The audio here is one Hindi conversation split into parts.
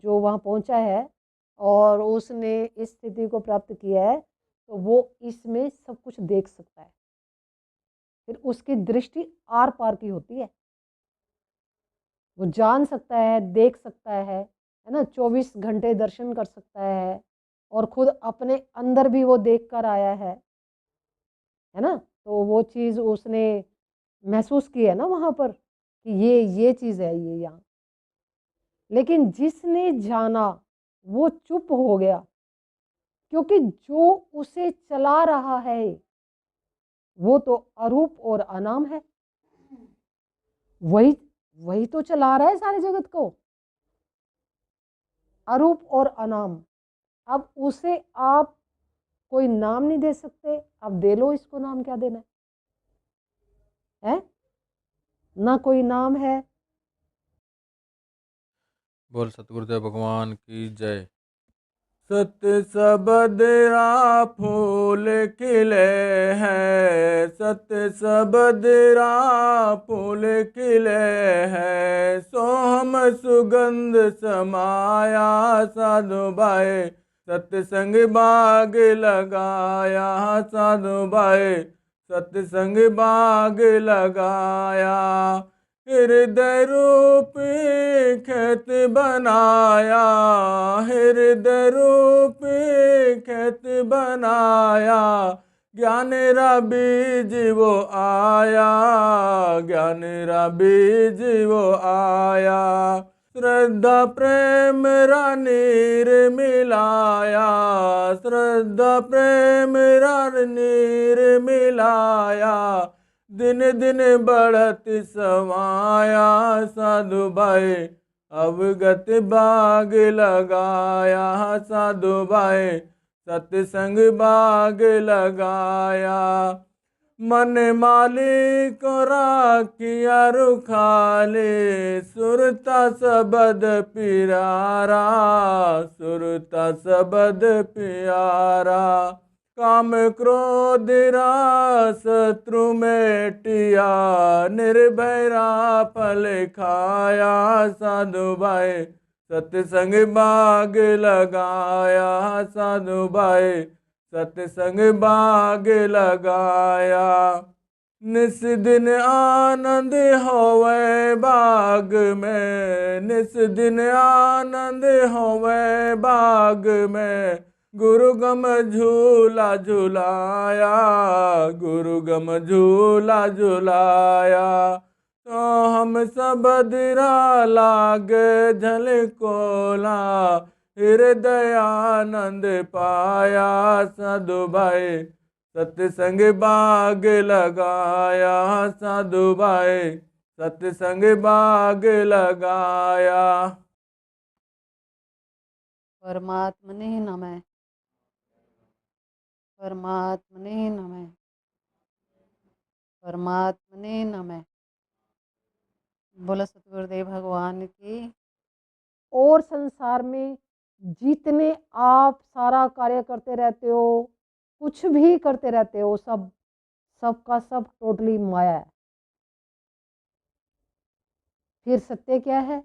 जो वहाँ पहुँचा है और उसने इस स्थिति को प्राप्त किया है, तो वो इसमें सब कुछ देख सकता है। फिर उसकी दृष्टि आर पार की होती है, वो जान सकता है, देख सकता है ना, 24 घंटे दर्शन कर सकता है और खुद अपने अंदर भी वो देख कर आया है ना। तो वो चीज़ उसने महसूस की है ना वहाँ पर कि ये चीज़ है ये यहाँ। लेकिन जिसने जाना वो चुप हो गया, क्योंकि जो उसे चला रहा है वो तो अरूप और अनाम है। वही वही तो चला रहा है सारे जगत को, अरूप और अनाम। अब उसे आप कोई नाम नहीं दे सकते, अब दे लो इसको नाम, क्या देना है ना, कोई नाम है। बोल सतगुरुदेव भगवान की जय। सत्य सबदरा फूल खिले हैं, सत्य सबदरा फूल खिले हैं, सोहम सुगंध समाया साधु भाई, सत्संग बाग लगाया साधु भाई, सत्संग बाग लगाया, हृदय रूपी खेत बनाया, हृदय रूपी खेत बनाया, ज्ञान रा बीज वो आया, ज्ञान रा बीज वो आया, श्रद्धा प्रेम रा नीर मिलाया, श्रद्धा प्रेम रा नीर मिलाया, दिन दिन बढ़त समाया साधु भाई, अवगत बाग लगाया साधु भाई, सत्संग बाग लगाया, मन मालिक राखिया रुखाले, सुरता सबद प्यारा, सुरता सबद प्यारा, काम क्रोध रास शत्रु मेटिया, निर्भयरा फल खाया साधु भाई, सत्संग बाग लगाया साधु भाई, सत्संग बाग लगाया, निस दिन आनंद होवे बाग में, निस दिन आनंद होवे बाग में, गुरु गम झूला झुलाया, गुरु गम झूला झुलाया, तो हम सब दिरा लाग झलकोला, हृदयानंद पाया साधु भाई, सत्संग बाग लगाया साधु भाई, सत्संग बाग लगाया। परमात्मने नमः, परमात्मने नमः, परमात्मने नमः। बोला सतगुरुदेव भगवान की। और संसार में जितने आप सारा कार्य करते रहते हो, कुछ भी करते रहते हो, सब सबका सब टोटली माया है। फिर सत्य क्या है?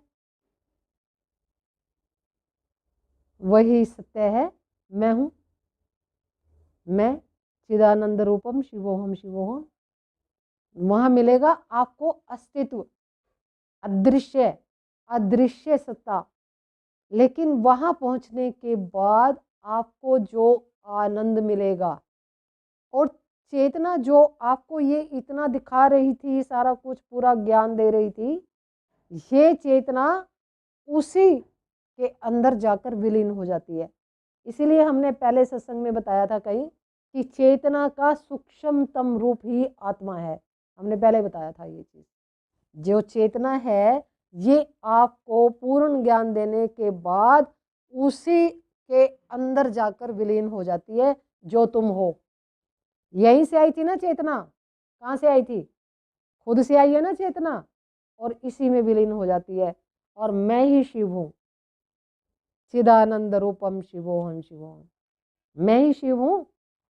वही सत्य है, मैं हूँ, मैं चिदानंद रूपम शिवोहम शिवोहम। वहां मिलेगा आपको अस्तित्व, अदृश्य, अदृश्य सत्ता। लेकिन वहां पहुंचने के बाद आपको जो आनंद मिलेगा, और चेतना जो आपको ये इतना दिखा रही थी, सारा कुछ पूरा ज्ञान दे रही थी, ये चेतना उसी के अंदर जाकर विलीन हो जाती है। इसीलिए हमने पहले सत्संग में बताया था कहीं कि चेतना का सूक्ष्मतम रूप ही आत्मा है। हमने पहले बताया था ये चीज। जो चेतना है ये आपको पूर्ण ज्ञान देने के बाद उसी के अंदर जाकर विलीन हो जाती है, जो तुम हो। यहीं से आई थी ना चेतना, कहाँ से आई थी? खुद से आई है ना चेतना, और इसी में विलीन हो जाती है। और मैं ही शिव हूँ, चिदानंद रूपम शिवोहम शिवोहम। मैं ही शिव हूँ,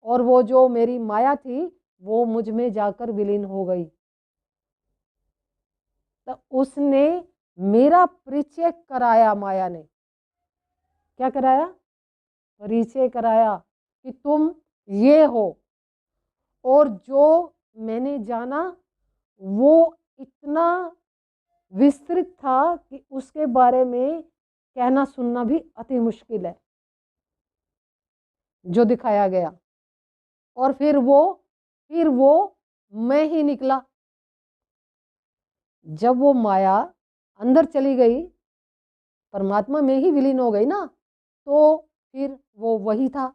और वो जो मेरी माया थी वो मुझ में जाकर विलीन हो गई। तो उसने मेरा परिचय कराया, माया ने। क्या कराया? परिचय कराया कि तुम ये हो। और जो मैंने जाना वो इतना विस्तृत था कि उसके बारे में कहना सुनना भी अति मुश्किल है, जो दिखाया गया। और फिर वो मैं ही निकला। जब वो माया अंदर चली गई, परमात्मा में ही विलीन हो गई ना, तो फिर वो वही था।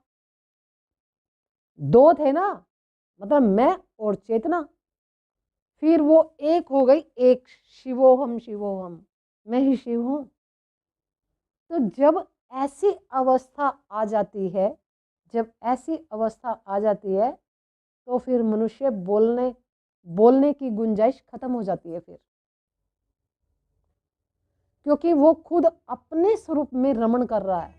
दो थे ना, मतलब मैं और चेतना, फिर वो एक हो गई, एक। शिवोहम शिवोहम, मैं ही शिव हूं। तो जब ऐसी अवस्था आ जाती है, जब ऐसी अवस्था आ जाती है, तो फिर मनुष्य बोलने की गुंजाइश खत्म हो जाती है फिर, क्योंकि वो खुद अपने स्वरूप में रमण कर रहा है।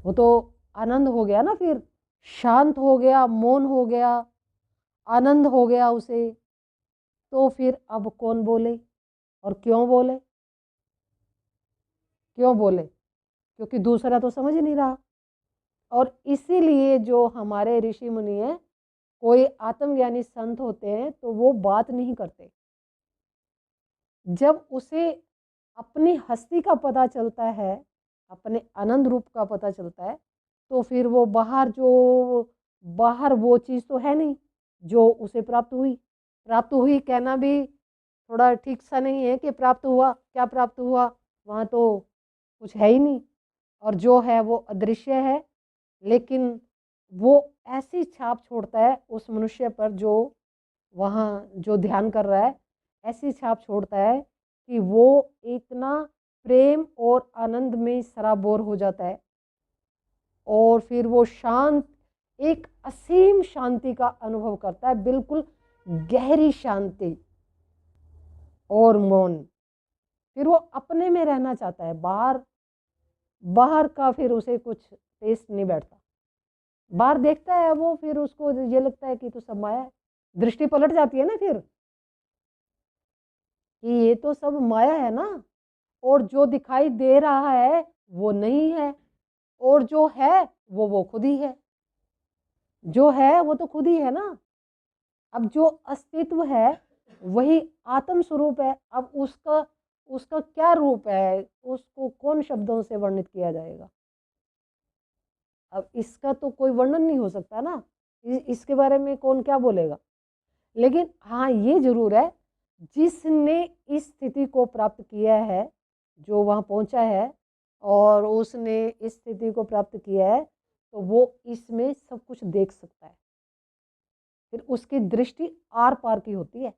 वो तो आनंद हो गया ना, फिर शांत हो गया, मौन हो गया, आनंद हो गया उसे। तो फिर अब कौन बोले और क्यों बोले? क्यों बोले? क्योंकि दूसरा तो समझ नहीं रहा। और इसीलिए जो हमारे ऋषि मुनि हैं, कोई आत्मज्ञानी संत होते हैं तो वो बात नहीं करते। जब उसे अपनी हस्ती का पता चलता है, अपने आनंद रूप का पता चलता है, तो फिर वो बाहर वो चीज़ तो है नहीं जो उसे प्राप्त हुई कहना भी थोड़ा ठीक सा नहीं है कि प्राप्त हुआ, क्या प्राप्त हुआ? वहाँ तो कुछ है ही नहीं, और जो है वो अदृश्य है। लेकिन वो ऐसी छाप छोड़ता है उस मनुष्य पर जो वहाँ जो ध्यान कर रहा है, ऐसी छाप छोड़ता है कि वो इतना प्रेम और आनंद में सराबोर हो जाता है। और फिर वो शांत, एक असीम शांति का अनुभव करता है, बिल्कुल गहरी शांति और मौन। फिर वो अपने में रहना चाहता है, बाहर का फिर उसे कुछ टेस्ट नहीं बैठता। बाहर देखता है वो, फिर उसको ये लगता है कि तो सब माया है। दृष्टि पलट जाती है ना फिर, कि ये तो सब माया है ना, और जो दिखाई दे रहा है वो नहीं है, और जो है वो खुद ही है। जो है वो तो खुद ही है ना। अब जो अस्तित्व है वही आत्म स्वरूप है। अब उसका उसका क्या रूप है, उसको कौन शब्दों से वर्णित किया जाएगा? अब इसका तो कोई वर्णन नहीं हो सकता ना, इसके बारे में कौन क्या बोलेगा। लेकिन हाँ, ये जरूर है, जिसने इस स्थिति को प्राप्त किया है, जो वहाँ पहुँचा है और उसने इस स्थिति को प्राप्त किया है, तो वो इसमें सब कुछ देख सकता है। फिर उसकी दृष्टि आर पार की होती है।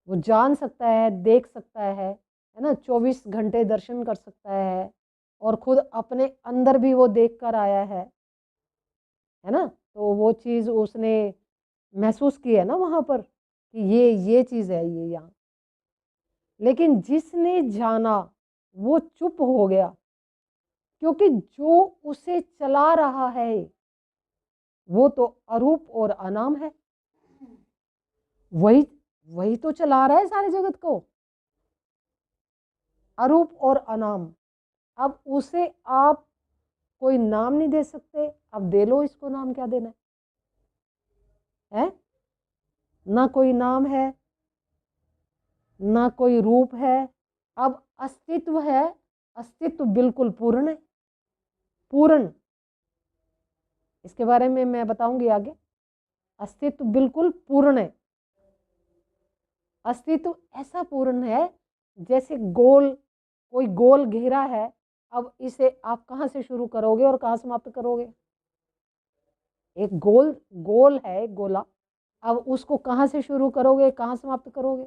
वो जान सकता है, देख सकता है ना, 24 घंटे दर्शन कर सकता है, और खुद अपने अंदर भी वो देख कर आया है ना। तो वो चीज़ उसने महसूस की है ना वहाँ पर, कि ये चीज़ है ये यहाँ। लेकिन जिसने जाना वो चुप हो गया, क्योंकि जो उसे चला रहा है वो तो अरूप और अनाम है। वही वही तो चला रहा है सारे जगत को, अरूप और अनाम। अब उसे आप कोई नाम नहीं दे सकते। अब दे लो इसको नाम, क्या देना है? ना कोई नाम है, ना कोई रूप है। अब अस्तित्व है, अस्तित्व बिल्कुल पूर्ण है, पूर्ण। इसके बारे में मैं बताऊंगी आगे। अस्तित्व बिल्कुल पूर्ण है। अस्तित्व ऐसा पूर्ण है जैसे कोई गोल घेरा है। अब इसे आप कहाँ से शुरू करोगे और कहाँ समाप्त करोगे? एक गोल है, एक गोला। अब उसको कहाँ से शुरू करोगे, कहाँ समाप्त करोगे?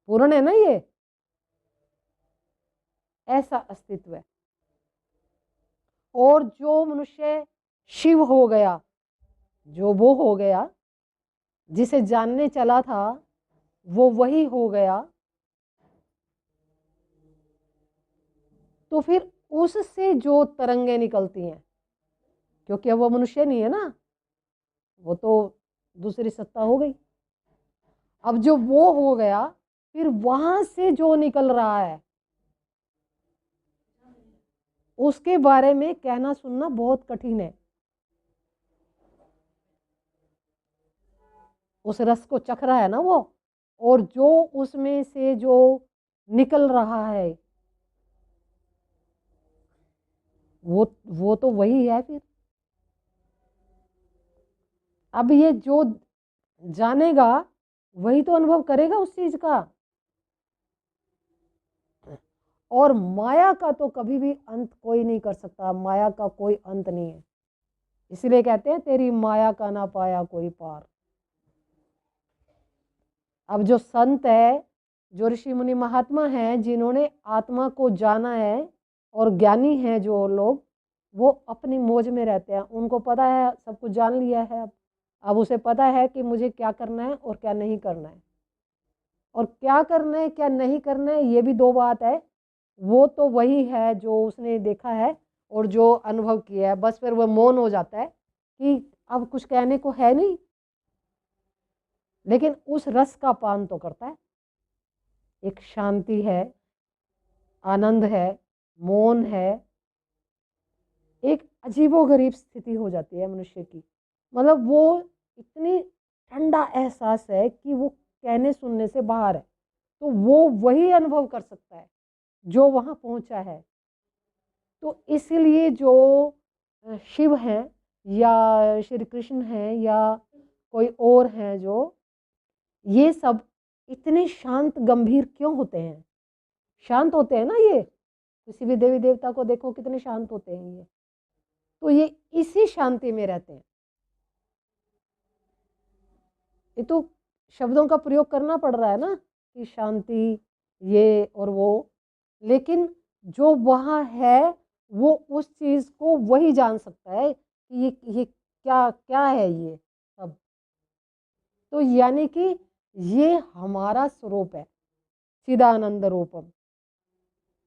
पूर्ण है ना ये, ऐसा अस्तित्व है। और जो मनुष्य शिव हो गया, जो वो हो गया, जिसे जानने चला था वो वही हो गया, तो फिर उससे जो तरंगे निकलती हैं, क्योंकि अब वो मनुष्य नहीं है ना, वो तो दूसरी सत्ता हो गई। अब जो वो हो गया फिर वहां से जो निकल रहा है उसके बारे में कहना सुनना बहुत कठिन है। उस रस को चख रहा है ना वो, और जो उसमें से जो निकल रहा है वो तो वही है। फिर अब ये जो जानेगा वही तो अनुभव करेगा उस चीज का। और माया का तो कभी भी अंत कोई नहीं कर सकता, माया का कोई अंत नहीं है। इसलिए कहते हैं तेरी माया का ना पाया कोई पार। अब जो संत है, जो ऋषि मुनि महात्मा हैं, जिन्होंने आत्मा को जाना है और ज्ञानी हैं जो लोग, वो अपनी मौज में रहते हैं। उनको पता है, सब कुछ जान लिया है। अब उसे पता है कि मुझे क्या करना है और क्या नहीं करना है। और क्या करना है क्या नहीं करना है ये भी दो बात है। वो तो वही है जो उसने देखा है और जो अनुभव किया है। बस फिर वो मौन हो जाता है कि अब कुछ कहने को है नहीं, लेकिन उस रस का पान तो करता है। एक शांति है, आनंद है, मौन है। एक अजीबोगरीब स्थिति हो जाती है मनुष्य की। मतलब वो इतनी ठंडा एहसास है कि वो कहने सुनने से बाहर है। तो वो वही अनुभव कर सकता है जो वहां पहुंचा है। तो इसीलिए जो शिव हैं या श्री कृष्ण हैं या कोई और हैं, जो ये सब इतने शांत गंभीर क्यों होते हैं? शांत होते हैं ना ये, किसी भी देवी देवता को देखो कितने शांत होते हैं ये। तो ये इसी शांति में रहते हैं। ये तो शब्दों का प्रयोग करना पड़ रहा है ना कि शांति ये और वो, लेकिन जो वहाँ है वो उस चीज को वही जान सकता है कि ये क्या क्या है ये सब। तो यानी कि ये हमारा स्वरूप है, चिदानंद रूपम।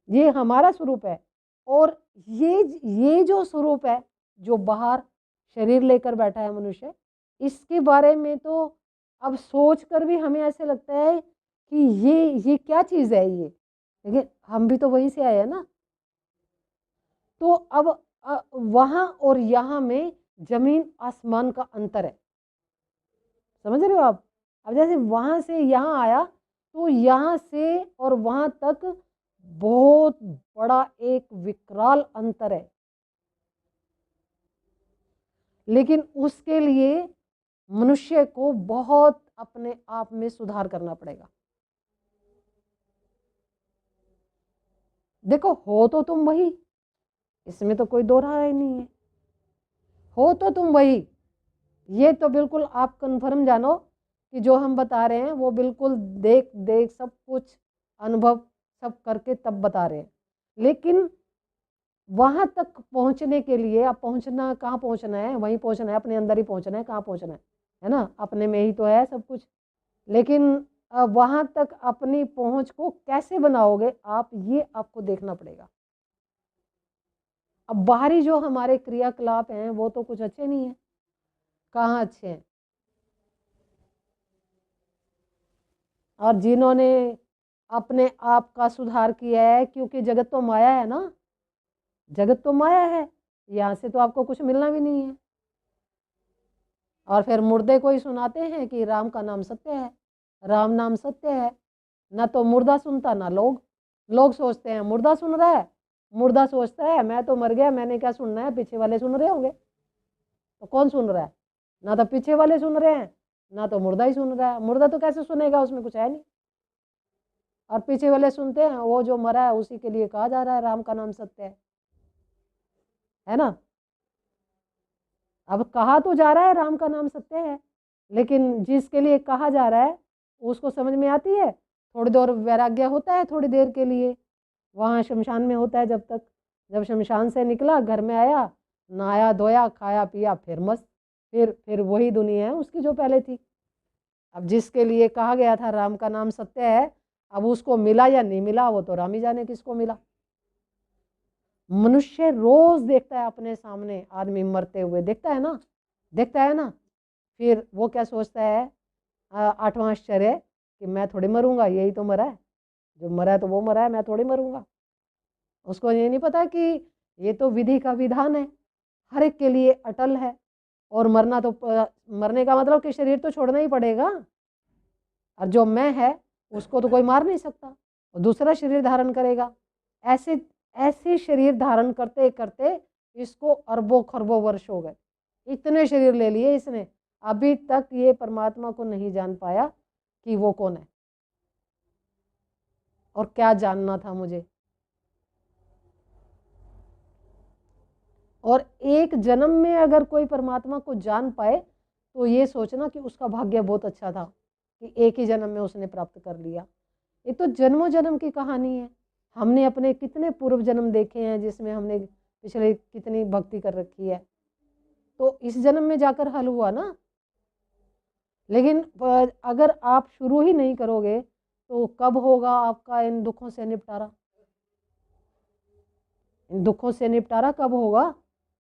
ये हमारा स्वरूप है। और ये जो स्वरूप है, जो बाहर शरीर लेकर बैठा है मनुष्य, इसके बारे में तो अब सोच कर भी हमें ऐसे लगता है कि ये क्या चीज है ये। लेकिन हम भी तो वहीं से आए हैं ना। तो अब वहां और यहाँ में जमीन आसमान का अंतर है। समझ रहे हो आप? अब जैसे वहां से यहाँ आया तो यहाँ से और वहां तक बहुत बड़ा एक विकराल अंतर है। लेकिन उसके लिए मनुष्य को बहुत अपने आप में सुधार करना पड़ेगा। देखो, हो तो तुम वही, इसमें तो कोई दो राय नहीं है। हो तो तुम वही, ये तो बिल्कुल आप कन्फर्म जानो कि जो हम बता रहे हैं वो बिल्कुल देख देख सब कुछ अनुभव सब करके तब बता रहे हैं। लेकिन वहां तक पहुंचने के लिए अब पहुंचना, कहाँ पहुंचना है? वहीं पहुंचना है, अपने अंदर ही पहुंचना है। कहाँ पहुंचना है ना? अपने में ही तो है सब कुछ। लेकिन वहां तक अपनी पहुंच को कैसे बनाओगे आप, ये आपको देखना पड़ेगा। अब बाहरी जो हमारे क्रियाकलाप हैं वो तो कुछ अच्छे नहीं है। कहाँ अच्छे हैं? और जिन्होंने अपने आप का सुधार किया है, क्योंकि जगत तो माया है ना, जगत तो माया है, यहाँ से तो आपको कुछ मिलना भी नहीं है। और फिर मुर्दे को ही सुनाते हैं कि राम का नाम सत्य है, राम नाम सत्य है। ना तो मुर्दा सुनता ना लोग। लोग सोचते हैं मुर्दा सुन रहा है, मुर्दा सोचता है मैं तो मर गया, मैंने क्या सुनना है, पीछे वाले सुन रहे होंगे। तो कौन सुन रहा है? ना तो पीछे वाले सुन रहे हैं, ना तो मुर्दा ही सुन रहा है। मुर्दा तो कैसे सुनेगा, उसमें कुछ है नहीं। और पीछे वाले सुनते हैं, वो जो मरा है उसी के लिए कहा जा रहा है राम का नाम सत्य है ना? अब कहा तो जा रहा है राम का नाम सत्य है, लेकिन जिसके लिए कहा जा रहा है उसको समझ में आती है? थोड़ी देर वैराग्य होता है, थोड़ी देर के लिए वहाँ शमशान में होता है। जब तक, जब शमशान से निकला, घर में आया, नहाया धोया, खाया पिया, फिर मस्त, फिर वही दुनिया है उसकी जो पहले थी। अब जिसके लिए कहा गया था राम का नाम सत्य है, अब उसको मिला या नहीं मिला वो तो राम ही जाने किसको मिला। मनुष्य रोज देखता है अपने सामने आदमी मरते हुए, देखता है ना, देखता है ना। फिर वो क्या सोचता है, आठवां आश्चर्य, कि मैं थोड़ी मरूंगा, यही तो मरा है, जो मरा है तो वो मरा है, मैं थोड़ी मरूंगा। उसको ये नहीं पता कि ये तो विधि का विधान है, हर एक के लिए अटल है। और मरना तो मरने का मतलब कि शरीर तो छोड़ना ही पड़ेगा, और जो मैं है उसको तो कोई मार नहीं सकता, वो दूसरा शरीर धारण करेगा। ऐसे ऐसे शरीर धारण करते करते इसको अरबों खरबों वर्ष हो गए, इतने शरीर ले लिए इसने, अभी तक ये परमात्मा को नहीं जान पाया कि वो कौन है। और क्या जानना था मुझे। और एक जन्म में अगर कोई परमात्मा को जान पाए तो ये सोचना कि उसका भाग्य बहुत अच्छा था कि एक ही जन्म में उसने प्राप्त कर लिया। ये तो जन्मों जन्म की कहानी है। हमने अपने कितने पूर्व जन्म देखे हैं जिसमें हमने पिछले कितनी भक्ति कर रखी है, तो इस जन्म में जाकर हल हुआ ना। लेकिन अगर आप शुरू ही नहीं करोगे तो कब होगा आपका इन दुखों से निपटारा? इन दुखों से निपटारा कब होगा?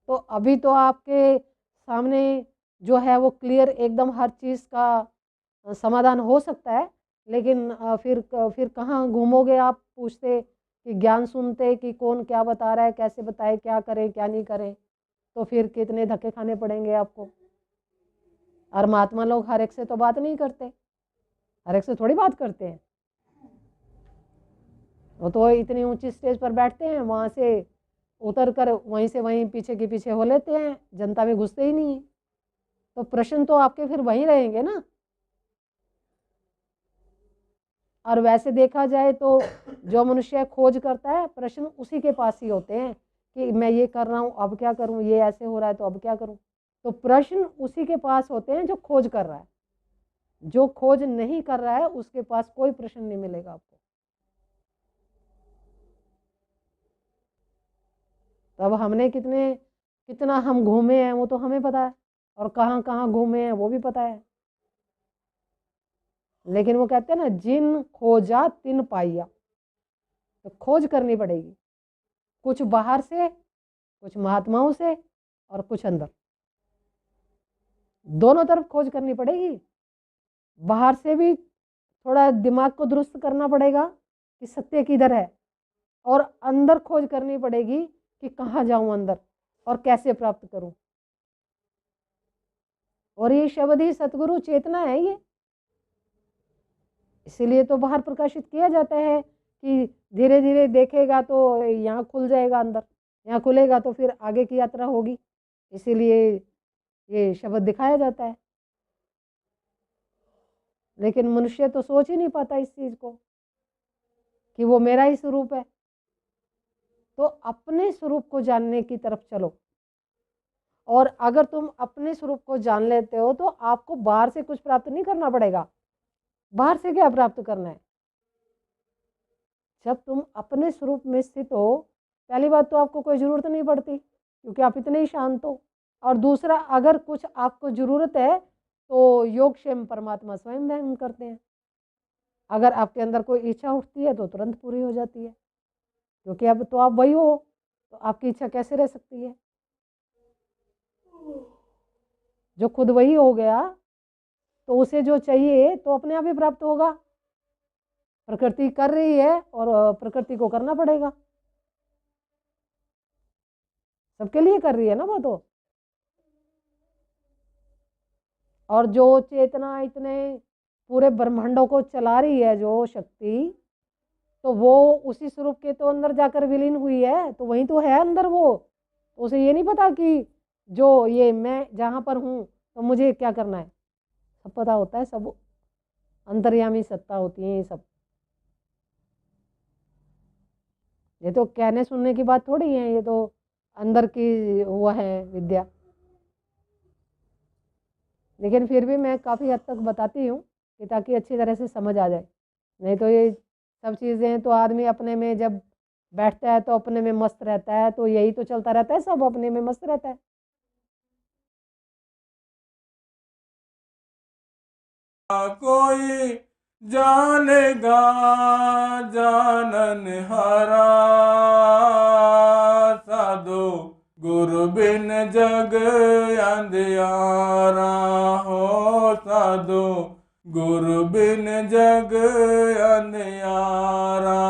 तो अभी तो आपके सामने जो है वो क्लियर एकदम हर चीज़ का समाधान हो सकता है, लेकिन फिर कहाँ घूमोगे आप पूछते कि ज्ञान सुनते कि कौन क्या बता रहा है, कैसे बताए, क्या करें क्या नहीं करें, तो फिर कितने धक्के खाने पड़ेंगे आपको। और महात्मा लोग हर एक से तो बात नहीं करते, हर एक से थोड़ी बात करते हैं। वो तो इतनी ऊंची स्टेज पर बैठते हैं, वहां से उतर कर वहीं से वहीं पीछे के पीछे हो लेते हैं, जनता में घुसते ही नहीं है। तो प्रश्न तो आपके फिर वहीं रहेंगे ना। और वैसे देखा जाए तो जो मनुष्य खोज करता है प्रश्न उसी के पास ही होते हैं कि मैं ये कर रहा हूँ अब क्या करूँ, ये ऐसे हो रहा है तो अब क्या करूँ। तो प्रश्न उसी के पास होते हैं जो खोज कर रहा है। जो खोज नहीं कर रहा है उसके पास कोई प्रश्न नहीं मिलेगा आपको। तब हमने कितना हम घूमे हैं वो तो हमें पता है, और कहाँ कहाँ घूमे हैं वो भी पता है। लेकिन वो कहते हैं ना, जिन खोजा तिन पाइया। तो खोज करनी पड़ेगी, कुछ बाहर से, कुछ महात्माओं से, और कुछ अंदर, दोनों तरफ खोज करनी पड़ेगी। बाहर से भी थोड़ा दिमाग को दुरुस्त करना पड़ेगा कि सत्य किधर है, और अंदर खोज करनी पड़ेगी कि कहाँ जाऊं अंदर और कैसे प्राप्त करूं। और ये शब्द ही सतगुरु चेतना है ये, इसीलिए तो बाहर प्रकाशित किया जाता है कि धीरे धीरे देखेगा तो यहाँ खुल जाएगा, अंदर यहाँ खुलेगा तो फिर आगे की यात्रा होगी। इसीलिए ये शब्द दिखाया जाता है। लेकिन मनुष्य तो सोच ही नहीं पाता इस चीज को कि वो मेरा ही स्वरूप है। तो अपने स्वरूप को जानने की तरफ चलो, और अगर तुम अपने स्वरूप को जान लेते हो तो आपको बाहर से कुछ प्राप्त नहीं करना पड़ेगा। बाहर से क्या प्राप्त करना है? जब तुम अपने स्वरूप में स्थित हो, पहली बात तो आपको कोई जरूरत नहीं पड़ती क्योंकि आप इतने ही शांत हो। और दूसरा, अगर कुछ आपको जरूरत है तो योगक्षेम परमात्मा स्वयं वहन करते हैं। अगर आपके अंदर कोई इच्छा उठती है तो तुरंत पूरी हो जाती है, क्योंकि अब तो आप वही हो, तो आपकी इच्छा कैसे रह सकती है? जो खुद वही हो गया तो उसे जो चाहिए तो अपने आप ही प्राप्त होगा। प्रकृति कर रही है और प्रकृति को करना पड़ेगा, सबके लिए कर रही है ना वो तो। और जो चेतना इतने पूरे ब्रह्मांडों को चला रही है जो शक्ति, तो वो उसी स्वरूप के तो अंदर जाकर विलीन हुई है, तो वही तो है अंदर वो। तो उसे ये नहीं पता कि जो ये मैं जहाँ पर हूँ तो मुझे क्या करना है, सब पता होता है। सब अंतर्यामी सत्ता होती है ये सब। ये तो कहने सुनने की बात थोड़ी है, ये तो अंदर की वो है विद्या। लेकिन फिर भी मैं काफ़ी हद तक बताती हूँ कि ताकि अच्छी तरह से समझ आ जाए। नहीं तो ये सब चीज़ें तो आदमी अपने में जब बैठता है तो अपने में मस्त रहता है, तो यही तो चलता रहता है, सब अपने में मस्त रहता है। कोई जानेगा जानन हारा, साधु गुरु बिन जग अंधियारा हो, साधु गुरु बिन जग अंधियारा।